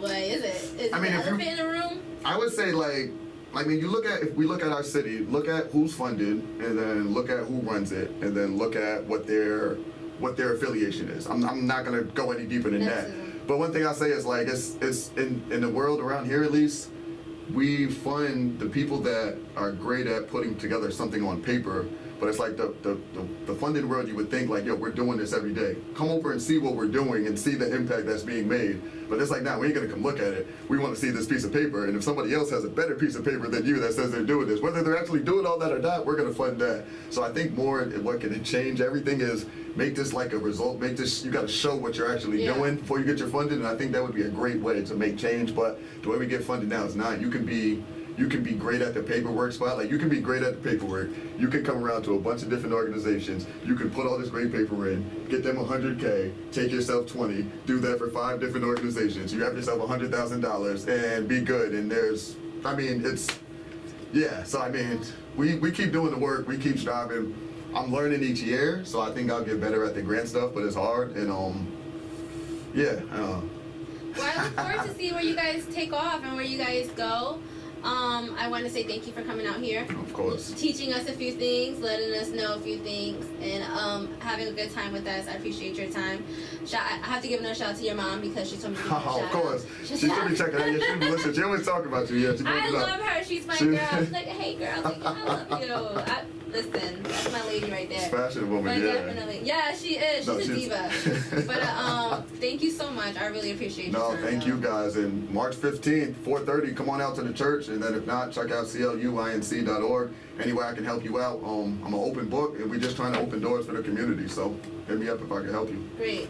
S1: Why is it? Is
S2: I mean,
S1: the
S2: if you-
S1: elephant in the room?
S2: I would say if we look at our city, look at who's funded, and then look at who runs it, and then look at what their affiliation is. I'm not gonna go any deeper than that.
S1: Nepotism.
S2: But one thing I say is like it's in the world around here at least, we fund the people that are great at putting together something on paper. But it's like the funded world, you would think like, yo, we're doing this every day. Come over and see what we're doing and see the impact that's being made. But it's like, nah, we ain't gonna come look at it. We want to see this piece of paper. And if somebody else has a better piece of paper than you that says they're doing this, whether they're actually doing all that or not, we're gonna fund that. So I think more what can change everything is make this like a result. Make this, you gotta show what you're actually doing before you get your funding. And I think that would be a great way to make change. But the way we get funded now is not. You can be great at the paperwork spot. Like you can be great at the paperwork. You can come around to a bunch of different organizations. You can put all this great paper in, get them $100K, take yourself 20, do that for 5 different organizations. You have yourself $100,000 and be good. And so I mean, we keep doing the work. We keep striving. I'm learning each year, so I think I'll get better at the grant stuff, but it's hard. And
S1: Well, I look forward to see where you guys take off and where you guys go. I want to say thank you for coming out here.
S2: Of course.
S1: Teaching us a few things, letting us know a few things, and having a good time with us. I appreciate your time. I have to give another shout out to your mom because she told me to give you a shout
S2: Of course.
S1: out.
S2: She should be checking out. Yeah, she be listening. She always talk about you. Yeah, she
S1: I
S2: brings it up.
S1: love her. She's my
S2: She-
S1: girl. She's like, hey girl, like, I love you. Listen, that's my lady right there.
S2: Fashion woman,
S1: But
S2: yeah.
S1: definitely. Yeah, she is. She's
S2: No,
S1: a
S2: she's-
S1: diva. But thank you so much. I really appreciate your
S2: No,
S1: time.
S2: thank you guys. And March 15th, 4:30, come on out to the church. And then if not, check out cluinc.org. Any way I can help you out. I'm an open book, and we're just trying to open doors for the community. So hit me up if I can help you.
S1: Great.